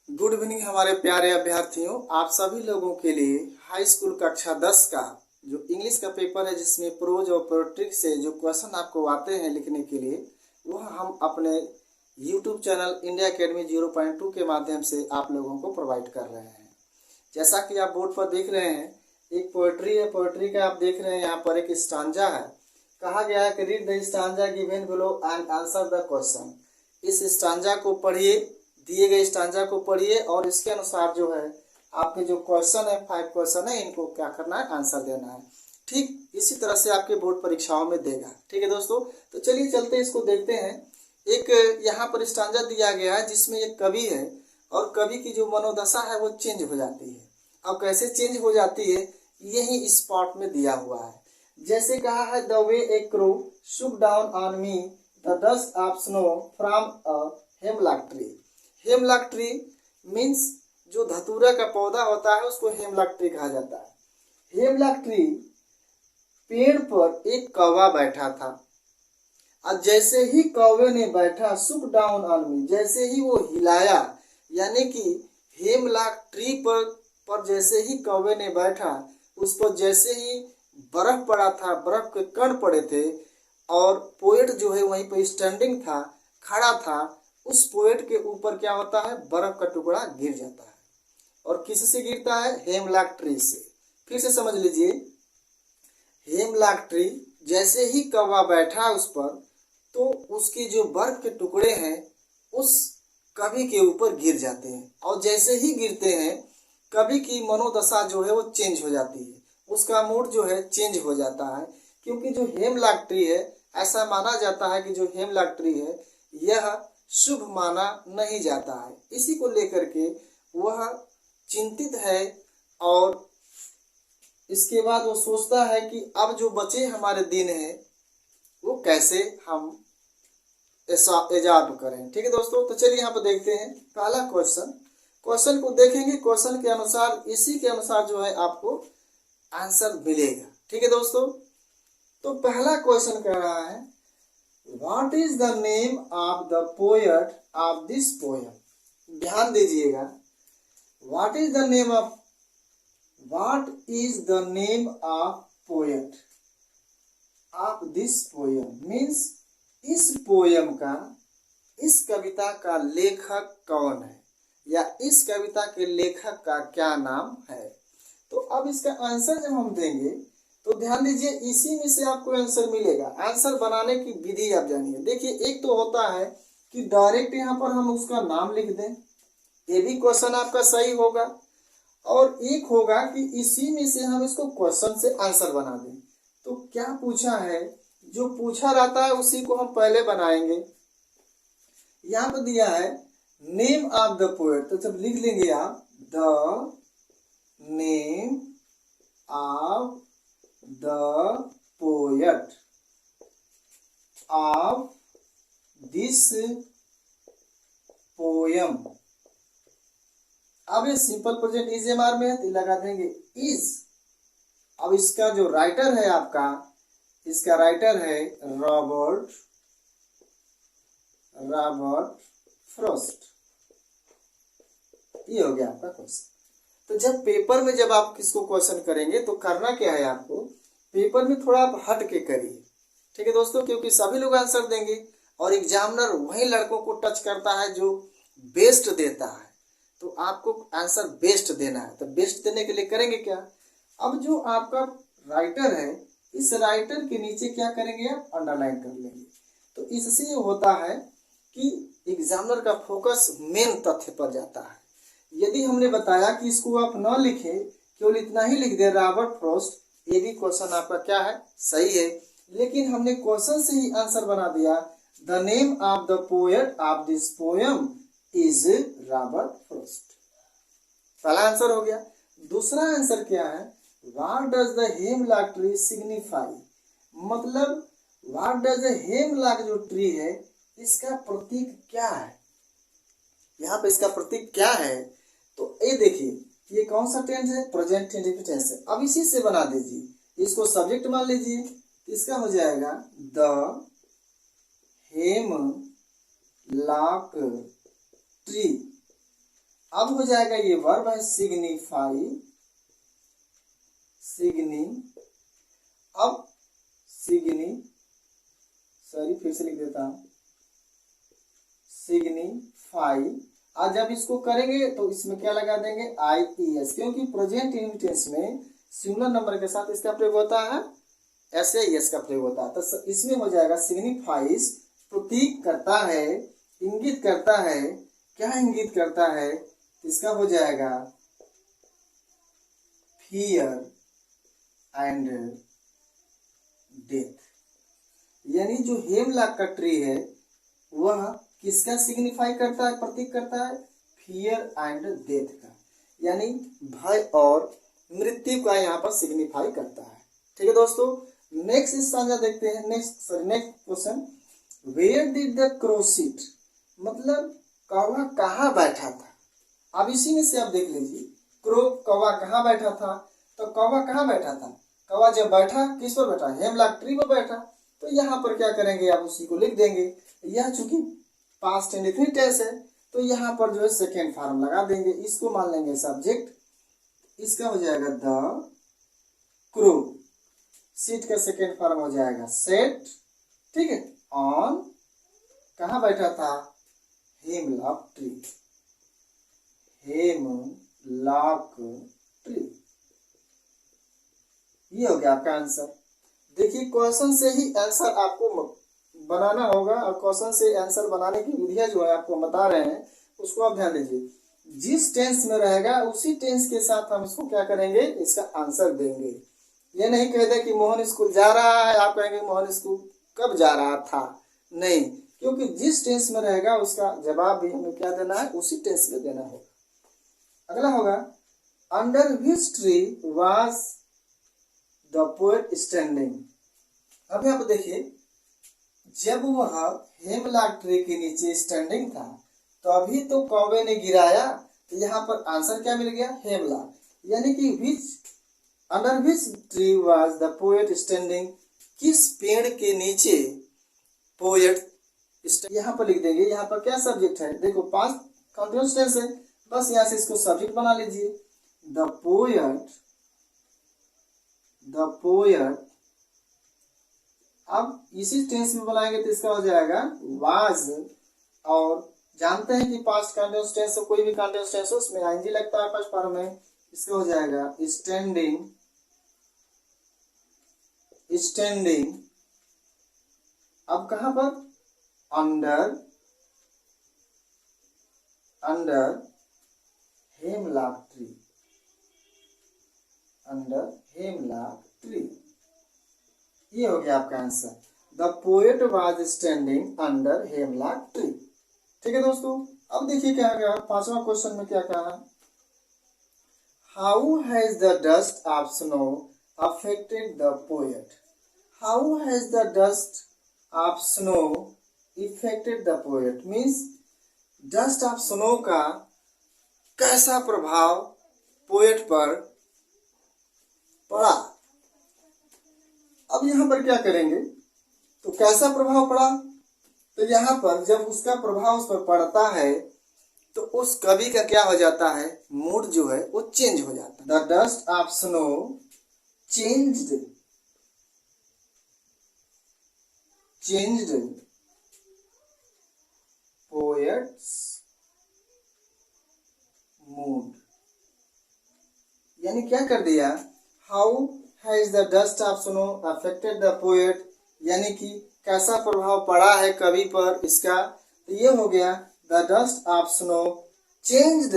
Good evening हमारे प्यारे अभ्यर्थियों। आप सभी लोगों के लिए हाई स्कूल कक्षा 10 का जो इंग्लिश का पेपर है, जिसमें प्रोज और पोएट्री से जो क्वेश्चन आपको आते हैं लिखने के लिए, वह हम अपने यूट्यूब चैनल इंडिया अकेडमी 0.2 के माध्यम से आप लोगों को प्रोवाइड कर रहे हैं। जैसा कि आप बोर्ड पर देख रहे हैं, एक पोएट्री है। पोएट्री का आप देख रहे हैं यहाँ पर एक स्टांजा है। कहा गया है कि read the stanza given below and answer the question. इस स्टांजा को पढ़िए, दिए गए स्टांजा को पढ़िए और इसके अनुसार जो है आपके जो क्वेश्चन है, 5 क्वेश्चन है, इनको क्या करना है, आंसर देना है। ठीक इसी तरह से आपके बोर्ड परीक्षाओं में देगा। ठीक है दोस्तों, तो चलिए चलते इसको देखते हैं। एक यहाँ पर स्टांजा दिया गया है जिसमें एक कवि है और कवि की जो मनोदशा है वो चेंज हो जाती है। अब कैसे चेंज हो जाती है, यही इस पार्ट में दिया हुआ है। जैसे कहा है, the way A crow Shuk down on me the dust of snow from a hemlock tree. Hemlock tree means जो धतूरा का पौधा होता है उसको हेमलॉक ट्री कहा जाता है। हेमलॉक ट्री पेड़ पर एक कौवा बैठा था और जैसे ही कौवे ने बैठा, सुक डाउन ऑन मी, जैसे ही वो हिलाया, यानी कि हेमलॉक ट्री पर जैसे ही कौवे ने बैठा, उस पर जैसे ही बर्फ पड़ा था, बर्फ के कण पड़े थे और पोएट जो है वहीं पर स्टैंडिंग था, खड़ा था, उस पोएट के ऊपर क्या होता है, बर्फ का टुकड़ा गिर जाता है। और किससे गिरता है, हेमलॉक ट्री से। फिर से समझ लीजिए, हेमलॉक ट्री जैसे ही कौवा बैठा उस पर, तो उसके जो बर्फ के टुकड़े हैं उस कवि के ऊपर गिर जाते हैं और जैसे ही गिरते हैं कवि की मनोदशा जो है वो चेंज हो जाती है, उसका मूड जो है चेंज हो जाता है। क्योंकि जो हेमलॉक ट्री है, ऐसा माना जाता है कि जो हेमलॉक ट्री है यह शुभ माना नहीं जाता है। इसी को लेकर के वह चिंतित है और इसके बाद वो सोचता है कि अब जो बचे हमारे दिन हैं वो कैसे हम इजाद करें। ठीक है दोस्तों, तो चलिए यहाँ पर देखते हैं पहला क्वेश्चन को देखेंगे। क्वेश्चन के अनुसार, इसी के अनुसार जो है आपको आंसर मिलेगा। ठीक है दोस्तों, तो पहला क्वेश्चन कह रहा है, what is the name of the poet of this poem. ध्यान दीजिएगा, what is the name of poet of this poem means इस पोएम का, इस कविता का लेखक कौन है, या इस कविता के लेखक का क्या नाम है। तो अब इसका आंसर जब हम देंगे तो ध्यान दीजिए, इसी में से आपको आंसर मिलेगा। आंसर बनाने की विधि आप जानिए। देखिए, एक तो होता है कि डायरेक्ट यहाँ पर हम उसका नाम लिख दें, ये भी क्वेश्चन आपका सही होगा, और एक होगा कि इसी में से हम इसको क्वेश्चन से आंसर बना दें। तो क्या पूछा है, जो पूछा रहता है उसी को हम पहले बनाएंगे। यहाँ पर दिया है नेम ऑफ द पोएट, तो जब लिख लेंगे आप the name of the poet of this poem. अब ये सिंपल प्रेजेंट इज एमआर में है तो लगा देंगे इज। अब इसका जो राइटर है आपका, इसका राइटर है रॉबर्ट फ्रॉस्ट। ये हो गया आपका क्वेश्चन। तो जब पेपर में जब आप किसको क्वेश्चन करेंगे तो करना क्या है, आपको पेपर में थोड़ा आप हट के करिए। ठीक है दोस्तों, क्योंकि सभी लोग आंसर देंगे और एग्जामिनर वही लड़कों को टच करता है जो बेस्ट देता है, तो आपको आंसर बेस्ट देना है। तो बेस्ट देने के लिए करेंगे क्या, अब जो आपका राइटर है, इस राइटर के नीचे क्या करेंगे, आप अंडरलाइन कर लेंगे। तो इससे ये होता है कि एग्जामिनर का फोकस मेन तथ्य पर जाता है। यदि हमने बताया कि इसको आप न लिखें, केवल इतना ही लिख दे रॉबर्ट फ्रॉस्ट, ये भी क्वेश्चन आपका क्या है, सही है, लेकिन हमने क्वेश्चन से ही आंसर बना दिया, the name of the poet of this poem is Robert Frost. पहला आंसर हो गया। दूसरा आंसर क्या है, what does the hemlock tree signify, मतलब व्हाट डज द हेमलॉक जो ट्री है इसका प्रतीक क्या है। यहाँ पे इसका प्रतीक क्या है, तो ये देखिए, ये कौन सा टेंस है, प्रेजेंट टेंस टेंस है। अब इसी से बना दीजिए, इसको सब्जेक्ट मान लीजिए, इसका हो जाएगा द हेमलॉक ट्री। अब हो जाएगा ये वर्ब है सिग्निफाई, अब फिर से लिख देता हूं, सिग्निफाई। आज जब इसको करेंगे तो इसमें क्या लगा देंगे, IES, क्योंकि प्रेजेंट इंडिटेंस में सिंगुलर नंबर के साथ इसका प्रयोग होता है, SAES का प्रयोग होता है। तो इसमें हो जाएगा सिग्निफाइज, प्रतीक करता है, इंगित करता है। क्या इंगित करता है, इसका हो जाएगा फियर एंड डेथ। यानी जो हेमलॉक का ट्री है वह किसका सिग्निफाई करता है, प्रतीक करता है, फियर एंड डेथ का, यानी भय और मृत्यु का यहाँ पर सिग्निफाई करता है। ठीक है दोस्तों, नेक्स्ट सांझा देखते हैं। Next question, where did the crow sit, मतलब कौवा कहाँ बैठा था। अब इसी में से आप देख लीजिए, कौवा कहाँ बैठा था, तो कौवा कहाँ बैठा था, कौवा जब बैठा किस पर बैठा, हेमलॉक ट्री पर बैठा। तो यहाँ पर क्या करेंगे, आप उसी को लिख देंगे। यह चूंकि पास्ट इंडेफिनिट टेंस है तो यहाँ पर जो है सेकेंड फॉर्म लगा देंगे, इसको मान लेंगे सब्जेक्ट। इसका हो जाएगा द क्रो, सीट का सेकेंड फॉर्म हो जाएगा सेट। ठीक है, ऑन कहाँ बैठा था, हेमलॉक ट्री, हेमलॉक ट्री। ये हो गया आपका आंसर। देखिए क्वेश्चन से ही आंसर आपको बनाना होगा, और क्वेश्चन से आंसर बनाने की विधियां जो है आपको बता रहे हैं उसको आप ध्यान दीजिए। जिस टेंस में रहेगा उसी टेंस के साथ हम इसको क्या करेंगे, इसका आंसर देंगे। ये नहीं कहते कि मोहन स्कूल जा रहा है, आप कहेंगे मोहन स्कूल कब जा रहा था, नहीं, क्योंकि जिस टेंस में रहेगा उसका जवाब भी हमें क्या देना है, उसी टेंस में देना होगा। अगला होगा, under which tree was the poet standing. अब यहाँ पर देखिए, जब वह हेमलॉक ट्री के नीचे स्टैंडिंग था तो अभी तो कौवे ने गिराया, तो यहाँ पर आंसर क्या मिल गया, हेमलॉक। यानी कि under which tree was the poet standing, किस पेड़ के नीचे पोएट, यहाँ पर लिख देंगे। यहाँ पर क्या सब्जेक्ट है, देखो पास्ट कंटीन्यूअस टेंस है, बस यहाँ से इसको सब्जेक्ट बना लीजिए। द पोएट, अब इसी टेंस में बनाएंगे तो इसका हो जाएगा वाज, और जानते हैं कि पास्ट कंटीन्यूअस टेंस कोई भी कंटीन्यूअस टेंस हो उसमें आईएनजी लगता है फर्स्ट फॉर्म में। इसका हो जाएगा स्टैंडिंग। अब कहां पर, अंडर हेमलॉक ट्री। ये हो गया आपका answer, the poet was standing under hemlock tree. ठीक है दोस्तों, अब देखिए क्या कहा, पांचवा क्वेश्चन में क्या कहा, how has the dust of snow affected the poet. How has the dust of snow affected the poet, means dust of snow का कैसा प्रभाव पोएट पर पड़ा। अब यहाँ पर क्या करेंगे, तो कैसा प्रभाव पड़ा, तो यहाँ पर जब उसका प्रभाव उस पर पड़ता है तो उस कवि का क्या हो जाता है, मूड जो है वो चेंज हो जाता है। The dust of snow changed poets mood. यानी क्या कर दिया, how has the dust of snow affected the poet, यानी कि कैसा प्रभाव पड़ा है कवि पर इसका। तो ये हो गया, the dust of snow changed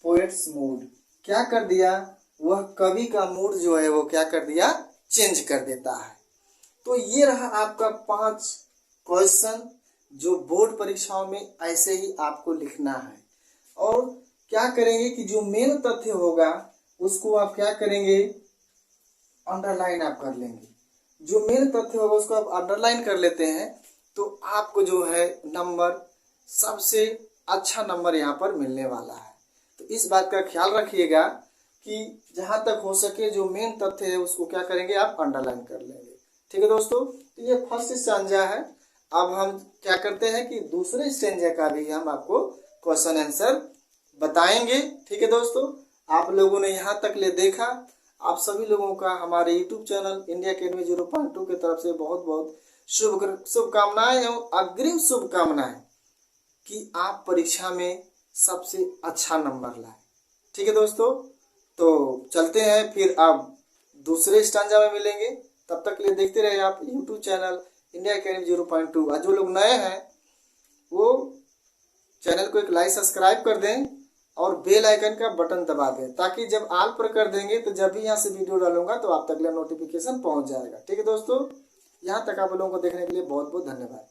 poets mood. क्या कर दिया, वह कवि का मूड जो है वो क्या कर दिया, चेंज कर देता है। तो ये रहा आपका 5 क्वेश्चन जो बोर्ड परीक्षाओं में ऐसे ही आपको लिखना है। और क्या करेंगे कि जो मेन तथ्य होगा उसको आप क्या करेंगे, अंडरलाइन आप कर लेंगे। जो मेन तथ्य होगा उसको आप अंडरलाइन कर लेते हैं तो आपको जो है नंबर, सबसे अच्छा नंबर यहाँ पर मिलने वाला है। तो इस बात का ख्याल रखिएगा कि जहाँ तक हो सके जो मेन तथ्य है उसको क्या करेंगे, आप अंडरलाइन कर लेंगे। ठीक है दोस्तों, तो ये फर्स्ट स्टैंजा है। अब हम क्या करते हैं कि दूसरे स्टैंजा का भी हम आपको क्वेश्चन आंसर बताएंगे। ठीक है दोस्तों, आप लोगों ने यहाँ तक ले देखा, आप सभी लोगों का हमारे YouTube चैनल इंडिया अकेडमी 0.2 की तरफ से बहुत बहुत शुभकामनाएं एवं अग्रिम शुभकामनाएं कि आप परीक्षा में सबसे अच्छा नंबर लाए। ठीक है दोस्तों, तो चलते हैं फिर अब दूसरे स्टांजा में मिलेंगे। तब तक के लिए देखते रहे आप YouTube चैनल इंडिया अकेडमी 0.2। और जो लोग नए हैं वो चैनल को एक लाइक सब्सक्राइब कर दें और बेल आइकन का बटन दबा दें, ताकि जब ऑल पर कर देंगे तो जब भी यहाँ से वीडियो डालूंगा तो आप तक नोटिफिकेशन पहुंच जाएगा। ठीक है दोस्तों, यहाँ तक आप लोगों को देखने के लिए बहुत बहुत धन्यवाद।